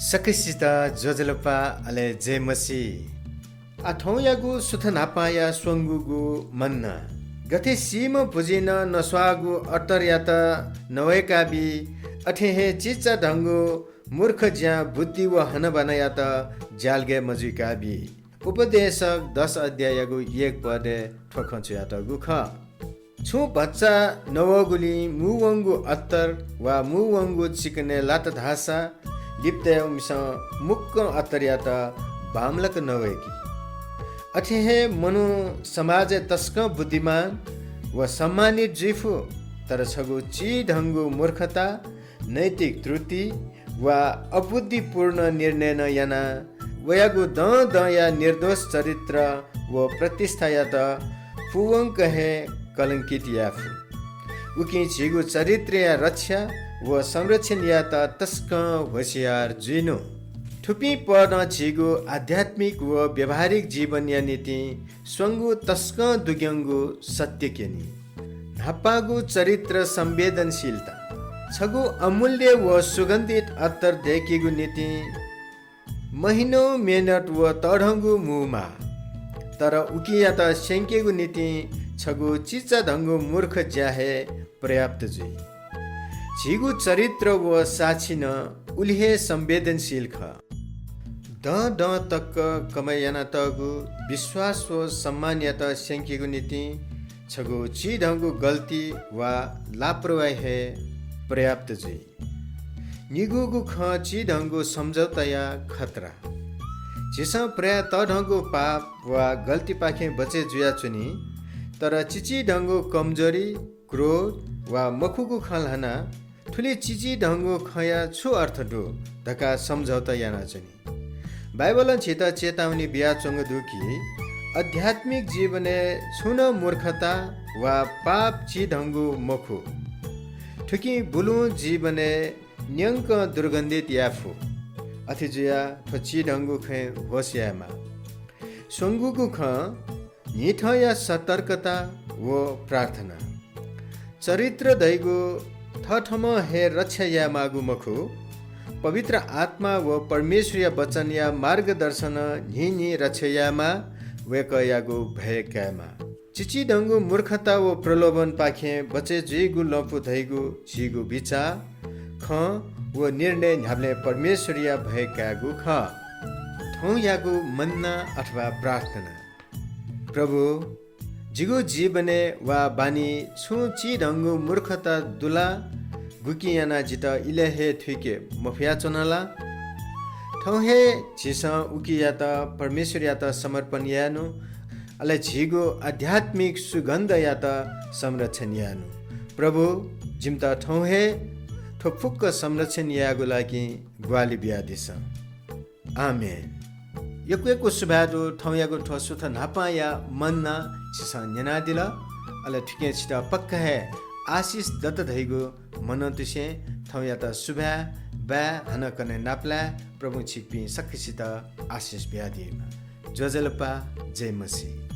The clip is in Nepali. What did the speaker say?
सकसिता वजलपा अले जयमसी आठौयागु सुथनापाया स्वंगुगु मन्ना गथे सीम भुजिन नस्वागु अटर्यात नवैकाबी अठेहे चिच्चा ढंगु मूर्ख ज्या बुद्धि व हन बनायात जालगे मजुकाबी उपदेशक 10 अध्यायगु 1 पदे ठखछयात गुख छु बच्चा नवगुली मुवंगु अत्तर वा मुवंगु चिकने लात धासा लिप्ते मिस मुक्क अत्तर्यात बामलक नवेकी अठेहे मनु समाज तस्क बुद्धिमान व सम्मानित जिफु तर छगु ची ढंगु मूर्खता नैतिक त्रुटि वा अबुद्धिपूर्ण निर्णय न याना वयागु द या निर्दोष चरित्र व प्रतिष्ठा या त फुवंग कहे कलंकित याफु उकी झिगु चरित्र या रक्षा व संरक्षण या त तस्क होशियार जिनो ठुपी पर्न झिगु आध्यात्मिक व व्यवहारिक जीवन या नीति स्वंगु तस्क दुग्यंगु सत्य केनी नापागु चरित्र संवेदनशीलता छगु अमूल्य व सुगंधित अत्तर देखिगु नीति महिनो मेहनत व तढंगु मुमा तर उकिया त सेंकेगु नीति छगु चिच्चा ढंगु मूर्ख ज्याहे पर्याप्त जुई झिगु चरित्र व साक्षिन उलिहे संवेदनशील ख द तक कमयाना तगु विश्वास व सम्मान्यता सेंकेगु नीति छगु ची ढंगु गल्ती वा लापरवाही है पर्याप्त जुई निगुगु ख ची ढंगु समझौताया खतरा जिसा पर्या त ढंगु पाप वा गल्ती पाखे बचे जुया चुनी तर चिची ढंगु कमजोरी क्रोध वा मखुगु खलहना ठुली चिची ढंगु खया छु अर्थ डो धका समझौता याना चुनी बाइबल छिता चेतावनी बिया चंग दुखी आध्यात्मिक जीवने छुन मूर्खता वा पाप ची ढंगु मखु ठुकी बुलु जीवने न्यंक दुर्गंधित याफु अथिजुया ठोची ढंगु खे होस्यामा सोंगुगु ख निठ या सतर्कता व प्रार्थना चरित्र दैगु थठम हे रक्षा या मागु मखु पवित्र आत्मा व परमेश्वरीय वचन या मार्गदर्शन नि रक्षयामा वेकयागु भयकामा चिची ढंगु मूर्खता व प्रलोभन पाखे बचे जुइगु लपु धैगु झिगु विचार ख व निर्णय न्याब्ले परमेश्वरीय भयकागु ख ठौ यागु मन्ना अथवा प्रार्थना प्रभु जिगु जीवने वा बानी छु ची ढंगु मूर्खता दुला गुकियाना जित इलेहे थुके मफिया चोनला ठौहे झिस उकिया त परमेश्वर या त समर्पण यानु अले झिगु आध्यात्मिक सुगन्ध या त संरक्षण यानु प्रभु जिमता ठौहे ठोफुक्क संरक्षण यागु लागि ग्वाली बिया दिस आमेन यकुएको सुभादु ठौयागु ठोसुथ नापाया मन्ना छिस न्यानादिला अले ठिके छिटा पक्का है आशिष दत्त धैगु मनन्तुसे ठौया त सुभा बा हन कने नाप्ला प्रभु छिपी सक्खिसित आशिष बिया दिएमा जजलपा जय मसी